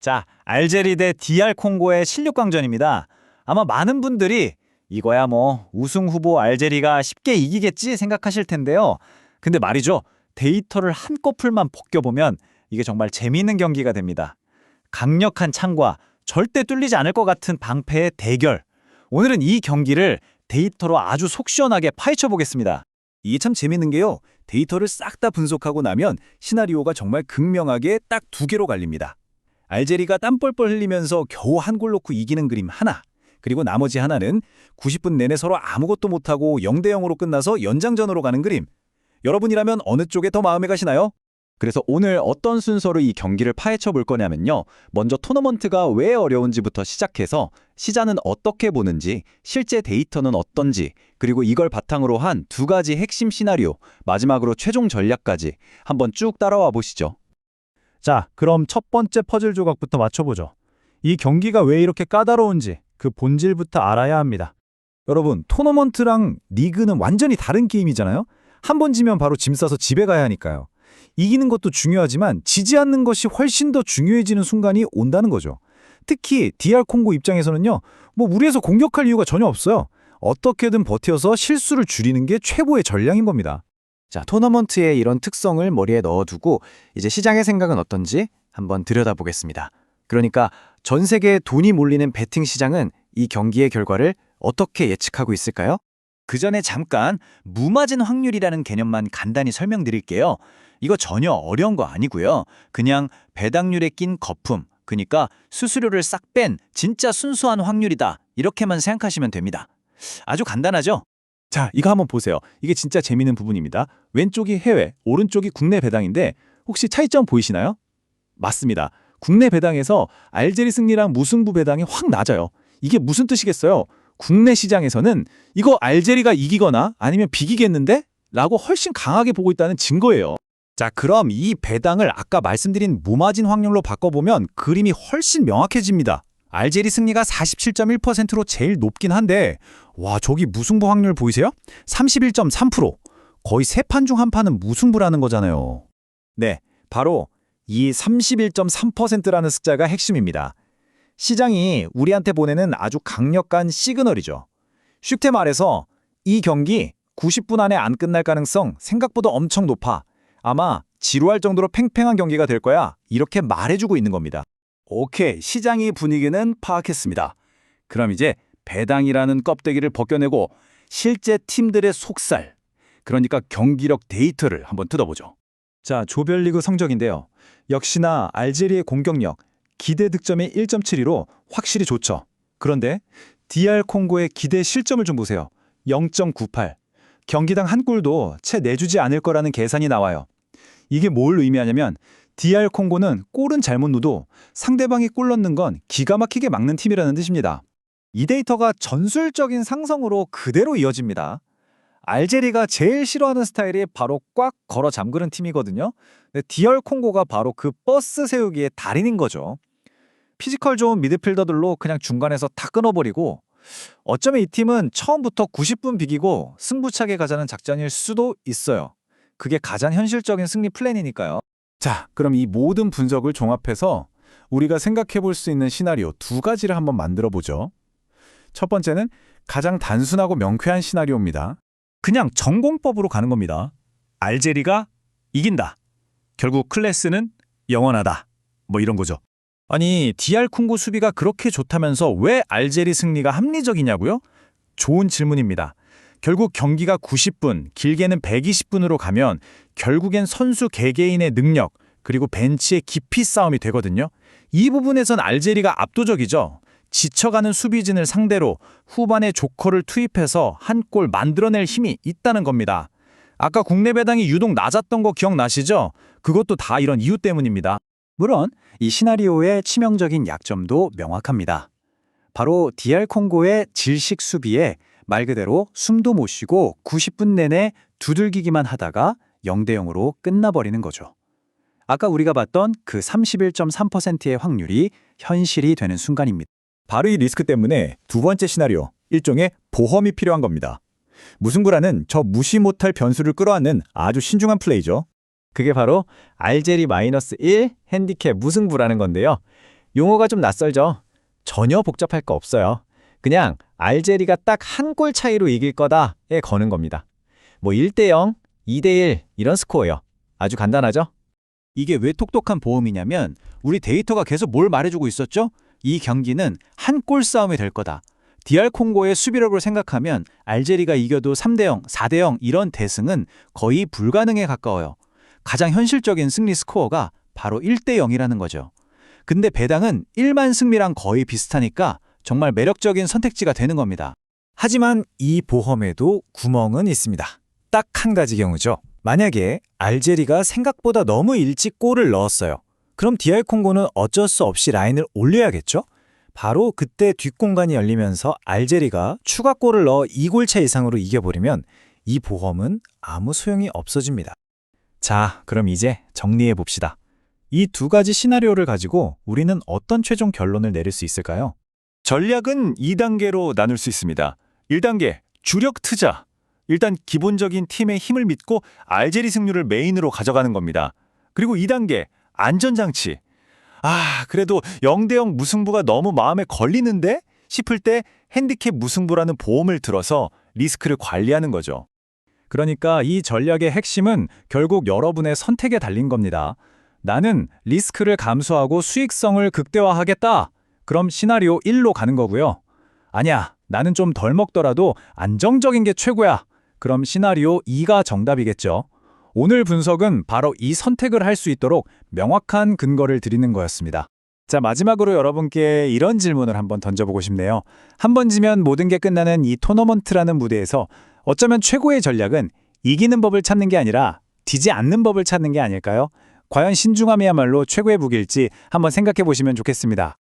자, 알제리 대 DR 콩고의 16강전입니다. 아마 많은 분들이 이거야 뭐 우승 후보 알제리가 쉽게 이기겠지 생각하실 텐데요. 근데 말이죠. 데이터를 한꺼풀만 벗겨보면 이게 정말 재미있는 경기가 됩니다. 강력한 창과 절대 뚫리지 않을 것 같은 방패의 대결. 오늘은 이 경기를 데이터로 아주 속 시원하게 파헤쳐 보겠습니다. 이게 참 재밌는 게요. 데이터를 싹 다 분석하고 나면 시나리오가 정말 극명하게 딱 두 개로 갈립니다. 알제리가 땀 뻘뻘 흘리면서 겨우 한 골 넣고 이기는 그림 하나, 그리고 나머지 하나는 90분 내내 서로 아무것도 못하고 0대 0으로 끝나서 연장전으로 가는 그림. 여러분이라면 어느 쪽에 더 마음에 가시나요? 그래서 오늘 어떤 순서로 이 경기를 파헤쳐 볼 거냐면요. 먼저 토너먼트가 왜 어려운지부터 시작해서 시장은 어떻게 보는지, 실제 데이터는 어떤지, 그리고 이걸 바탕으로 한 두 가지 핵심 시나리오, 마지막으로 최종 전략까지 한번 쭉 따라와 보시죠. 자, 그럼 첫 번째 퍼즐 조각부터 맞춰보죠. 이 경기가 왜 이렇게 까다로운지 그 본질부터 알아야 합니다. 여러분, 토너먼트랑 리그는 완전히 다른 게임이잖아요? 한 번 지면 바로 짐 싸서 집에 가야 하니까요. 이기는 것도 중요하지만 지지 않는 것이 훨씬 더 중요해지는 순간이 온다는 거죠. 특히 DR 콩고 입장에서는요. 무리해서 공격할 이유가 전혀 없어요. 어떻게든 버텨서 실수를 줄이는 게 최고의 전략인 겁니다. 자, 토너먼트의 이런 특성을 머리에 넣어두고 이제 시장의 생각은 어떤지 한번 들여다보겠습니다. 그러니까 전 세계에 돈이 몰리는 베팅 시장은 이 경기의 결과를 어떻게 예측하고 있을까요? 그 전에 잠깐 무마진 확률이라는 개념만 간단히 설명드릴게요. 이거 전혀 어려운 거 아니고요. 그냥 배당률에 낀 거품, 그러니까 수수료를 싹 뺀 진짜 순수한 확률이다. 이렇게만 생각하시면 됩니다. 아주 간단하죠? 자, 이거 한번 보세요. 이게 진짜 재미있는 부분입니다. 왼쪽이 해외, 오른쪽이 국내 배당인데 혹시 차이점 보이시나요? 맞습니다. 국내 배당에서 알제리 승리랑 무승부 배당이 확 낮아요. 이게 무슨 뜻이겠어요? 국내 시장에서는 이거 알제리가 이기거나 아니면 비기겠는데? 라고 훨씬 강하게 보고 있다는 증거예요. 자, 그럼 이 배당을 아까 말씀드린 무마진 확률로 바꿔보면 그림이 훨씬 명확해집니다. 알제리 승리가 47.1%로 제일 높긴 한데 와, 저기 무승부 확률 보이세요? 31.3%. 거의 세 판 중 한 판은 무승부라는 거잖아요. 네, 바로 이 31.3%라는 숫자가 핵심입니다. 시장이 우리한테 보내는 아주 강력한 시그널이죠. 쉽게 말해서 이 경기 90분 안에 안 끝날 가능성 생각보다 엄청 높아. 아마 지루할 정도로 팽팽한 경기가 될 거야. 이렇게 말해주고 있는 겁니다. 오케이, 시장의 분위기는 파악했습니다. 그럼 이제 배당이라는 껍데기를 벗겨내고 실제 팀들의 속살, 그러니까 경기력 데이터를 한번 뜯어보죠. 자, 조별리그 성적인데요. 역시나 알제리의 공격력, 기대 득점이 1.72로 확실히 좋죠. 그런데 DR 콩고의 기대 실점을 좀 보세요. 0.98. 경기당 한 골도 채 내주지 않을 거라는 계산이 나와요. 이게 뭘 의미하냐면 DR 콩고는 골은 잘못 넣어도 상대방이 골 넣는 건 기가 막히게 막는 팀이라는 뜻입니다. 이 데이터가 전술적인 상성으로 그대로 이어집니다. 알제리가 제일 싫어하는 스타일이 바로 꽉 걸어 잠그는 팀이거든요. DR 콩고가 바로 그 버스 세우기의 달인인 거죠. 피지컬 좋은 미드필더들로 그냥 중간에서 다 끊어버리고 어쩌면 이 팀은 처음부터 90분 비기고 승부차게 가자는 작전일 수도 있어요. 그게 가장 현실적인 승리 플랜이니까요. 자, 그럼 이 모든 분석을 종합해서 우리가 생각해 볼 수 있는 시나리오 두 가지를 한번 만들어 보죠. 첫 번째는 가장 단순하고 명쾌한 시나리오입니다. 그냥 전공법으로 가는 겁니다. 알제리가 이긴다. 결국 클래스는 영원하다. 이런 거죠. 아니, DR 콩고 수비가 그렇게 좋다면서 왜 알제리 승리가 합리적이냐고요? 좋은 질문입니다. 결국 경기가 90분, 길게는 120분으로 가면 결국엔 선수 개개인의 능력, 그리고 벤치의 깊이 싸움이 되거든요. 이 부분에선 알제리가 압도적이죠. 지쳐가는 수비진을 상대로 후반에 조커를 투입해서 한 골 만들어낼 힘이 있다는 겁니다. 아까 국내 배당이 유독 낮았던 거 기억나시죠? 그것도 다 이런 이유 때문입니다. 물론 이 시나리오의 치명적인 약점도 명확합니다. 바로 DR 콩고의 질식 수비에 말 그대로 숨도 못 쉬고 90분 내내 두들기기만 하다가 0대 0으로 끝나버리는 거죠. 아까 우리가 봤던 그 31.3%의 확률이 현실이 되는 순간입니다. 바로 이 리스크 때문에 두 번째 시나리오, 일종의 보험이 필요한 겁니다. 무승부라는 저 무시 못할 변수를 끌어안는 아주 신중한 플레이죠. 그게 바로 알제리 -1 핸디캡 무승부라는 건데요. 용어가 좀 낯설죠? 전혀 복잡할 거 없어요. 그냥 알제리가 딱 한 골 차이로 이길 거다에 거는 겁니다. 뭐 1대0, 2대1 이런 스코어요. 아주 간단하죠? 이게 왜 똑똑한 보험이냐면 우리 데이터가 계속 뭘 말해주고 있었죠? 이 경기는 한 골 싸움이 될 거다. DR 콩고의 수비력을 생각하면 알제리가 이겨도 3대0, 4대0 이런 대승은 거의 불가능에 가까워요. 가장 현실적인 승리 스코어가 바로 1대0이라는 거죠. 근데 배당은 1만 승리랑 거의 비슷하니까 정말 매력적인 선택지가 되는 겁니다. 하지만 이 보험에도 구멍은 있습니다. 딱 한 가지 경우죠. 만약에 알제리가 생각보다 너무 일찍 골을 넣었어요. 그럼 DR 콩고는 어쩔 수 없이 라인을 올려야겠죠? 바로 그때 뒷공간이 열리면서 알제리가 추가골을 넣어 2골차 이상으로 이겨버리면 이 보험은 아무 소용이 없어집니다. 자, 그럼 이제 정리해 봅시다. 이 두 가지 시나리오를 가지고 우리는 어떤 최종 결론을 내릴 수 있을까요? 전략은 2단계로 나눌 수 있습니다. 1단계, 주력 투자. 일단 기본적인 팀의 힘을 믿고 알제리 승률을 메인으로 가져가는 겁니다. 그리고 2단계, 안전장치. 그래도 0대0 무승부가 너무 마음에 걸리는데 싶을 때 핸디캡 무승부라는 보험을 들어서 리스크를 관리하는 거죠. 그러니까 이 전략의 핵심은 결국 여러분의 선택에 달린 겁니다. 나는 리스크를 감수하고 수익성을 극대화하겠다. 그럼 시나리오 1로 가는 거고요. 아니야, 나는 좀 덜 먹더라도 안정적인 게 최고야. 그럼 시나리오 2가 정답이겠죠. 오늘 분석은 바로 이 선택을 할 수 있도록 명확한 근거를 드리는 거였습니다. 자, 마지막으로 여러분께 이런 질문을 한번 던져보고 싶네요. 한 번 지면 모든 게 끝나는 이 토너먼트라는 무대에서 어쩌면 최고의 전략은 이기는 법을 찾는 게 아니라 지지 않는 법을 찾는 게 아닐까요? 과연 신중함이야말로 최고의 무기일지 한번 생각해 보시면 좋겠습니다.